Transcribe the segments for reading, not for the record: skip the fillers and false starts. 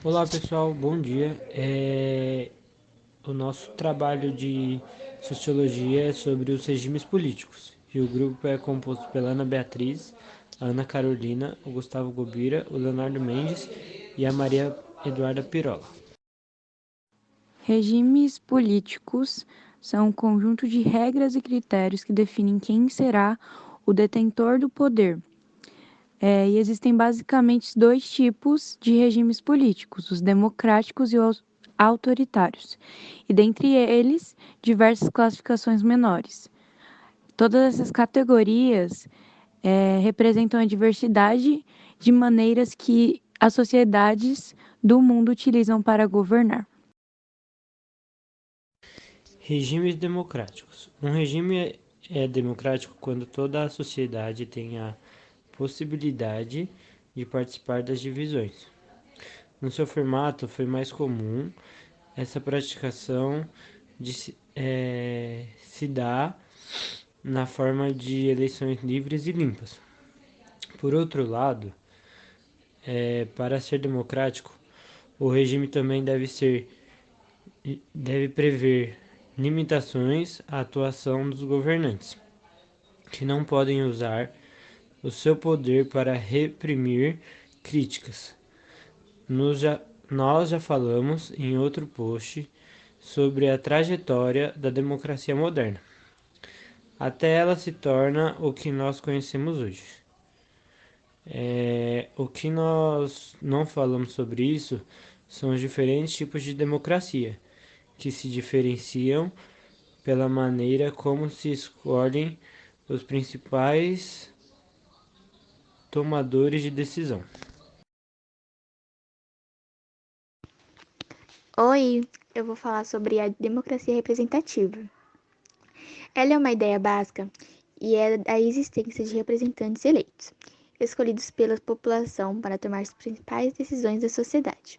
Olá pessoal, bom dia. O nosso trabalho de sociologia é sobre os regimes políticos e o grupo é composto pela Ana Beatriz, a Ana Carolina, o Gustavo Gobira, o Leonardo Mendes e a Maria Eduarda Pirola. Regimes políticos são um conjunto de regras e critérios que definem quem será o detentor do poder. E existem basicamente dois tipos de regimes políticos, os democráticos e os autoritários, e dentre eles, diversas classificações menores. Todas essas categorias representam a diversidade de maneiras que as sociedades do mundo utilizam para governar. Regimes democráticos. Um regime é democrático quando toda a sociedade tem a possibilidade de participar das divisões. No seu formato, foi mais comum essa praticação se dá na forma de eleições livres e limpas. Por outro lado, para ser democrático, o regime também deve prever limitações à atuação dos governantes, que não podem usar o seu poder para reprimir críticas. Nós já falamos em outro post sobre a trajetória da democracia moderna, até ela se torna o que nós conhecemos hoje. O que nós não falamos sobre isso são os diferentes tipos de democracia, que se diferenciam pela maneira como se escolhem os principais tomadores de decisão. Oi, eu vou falar sobre a democracia representativa. Ela é uma ideia básica e é a existência de representantes eleitos, escolhidos pela população para tomar as principais decisões da sociedade.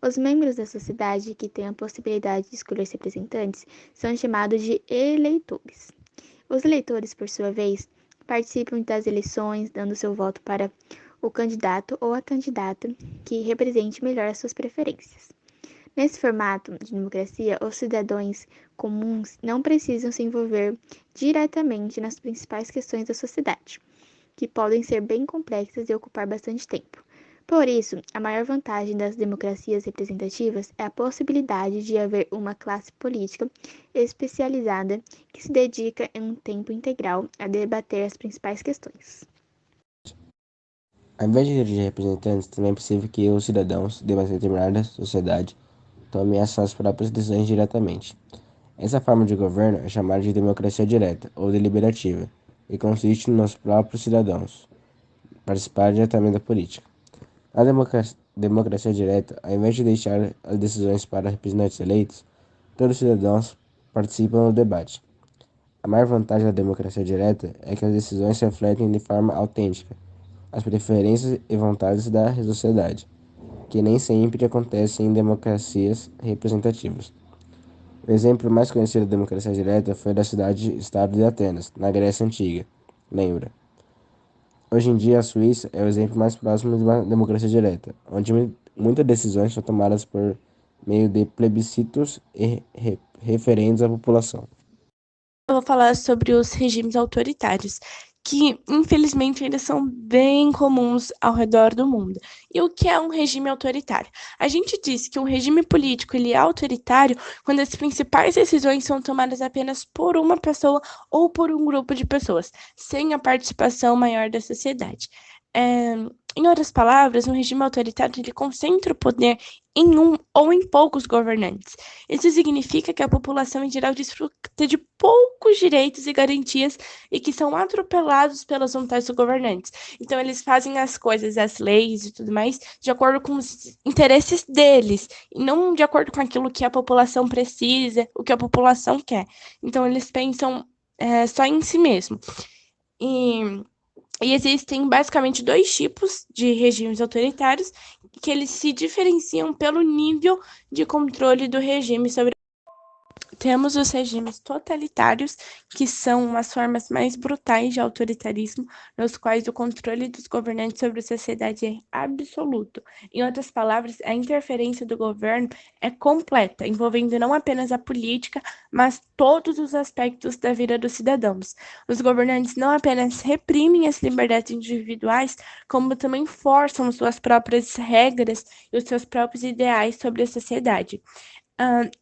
Os membros da sociedade que têm a possibilidade de escolher representantes são chamados de eleitores. Os eleitores, por sua vez, participam das eleições, dando seu voto para o candidato ou a candidata que represente melhor as suas preferências. Nesse formato de democracia, os cidadãos comuns não precisam se envolver diretamente nas principais questões da sociedade, que podem ser bem complexas e ocupar bastante tempo. Por isso, a maior vantagem das democracias representativas é a possibilidade de haver uma classe política especializada que se dedica em um tempo integral a debater as principais questões. Ao invés de eleger representantes, também é possível que os cidadãos de uma determinada sociedade tomem as suas próprias decisões diretamente. Essa forma de governo é chamada de democracia direta ou deliberativa e consiste nos próprios cidadãos participarem diretamente da política. Na democracia direta, ao invés de deixar as decisões para representantes eleitos, todos os cidadãos participam do debate. A maior vantagem da democracia direta é que as decisões refletem de forma autêntica as preferências e vontades da sociedade, que nem sempre acontecem em democracias representativas. O exemplo mais conhecido da democracia direta foi da cidade-estado de Atenas, na Grécia Antiga. Lembra? Hoje em dia, a Suíça é o exemplo mais próximo de uma democracia direta, onde muitas decisões são tomadas por meio de plebiscitos e referendos à população. Eu vou falar sobre os regimes autoritários, que infelizmente ainda são bem comuns ao redor do mundo. E o que é um regime autoritário? A gente diz que um regime político ele é autoritário quando as principais decisões são tomadas apenas por uma pessoa ou por um grupo de pessoas, sem a participação maior da sociedade. Em outras palavras, um regime autoritário ele concentra o poder em um ou em poucos governantes. Isso significa que a população em geral desfruta de poucos direitos e garantias e que são atropelados pelas vontades dos governantes. Então, eles fazem as coisas, as leis e tudo mais, de acordo com os interesses deles, e não de acordo com aquilo que a população precisa, o que a população quer. Então, eles pensam só em si mesmo. E existem basicamente dois tipos de regimes autoritários que eles se diferenciam pelo nível de controle do regime sobre. temos os regimes totalitários, que são as formas mais brutais de autoritarismo, nos quais o controle dos governantes sobre a sociedade é absoluto. Em outras palavras, a interferência do governo é completa, envolvendo não apenas a política, mas todos os aspectos da vida dos cidadãos. Os governantes não apenas reprimem as liberdades individuais, como também forçam suas próprias regras e os seus próprios ideais sobre a sociedade.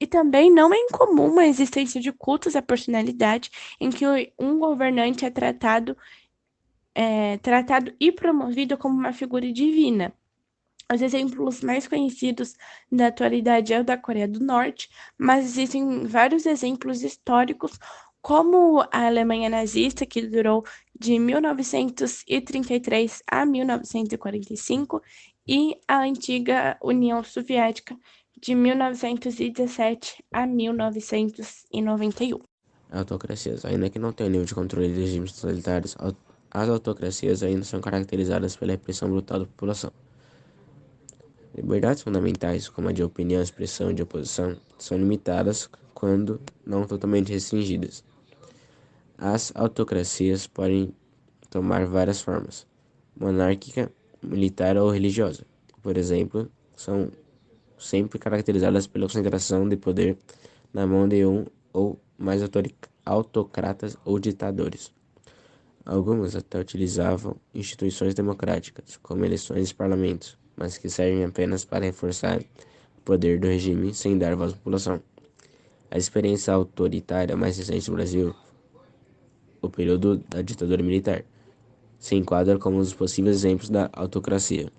E também não é incomum a existência de cultos à personalidade em que um governante é tratado e promovido como uma figura divina. Os exemplos mais conhecidos da atualidade é o da Coreia do Norte, mas existem vários exemplos históricos, como a Alemanha nazista, que durou de 1933 a 1945, e a antiga União Soviética, de 1917 a 1991. Autocracias. Ainda que não tenham nível de controle de regimes totalitários, as autocracias ainda são caracterizadas pela repressão brutal da população. Liberdades fundamentais, como a de opinião, expressão e de oposição, são limitadas quando não totalmente restringidas. As autocracias podem tomar várias formas: monárquica, militar ou religiosa. Por exemplo, são sempre caracterizadas pela concentração de poder na mão de um ou mais autocratas ou ditadores. Algumas até utilizavam instituições democráticas, como eleições e parlamentos, mas que servem apenas para reforçar o poder do regime sem dar voz à população. A experiência autoritária mais recente no Brasil, o período da ditadura militar, se enquadra como um dos possíveis exemplos da autocracia.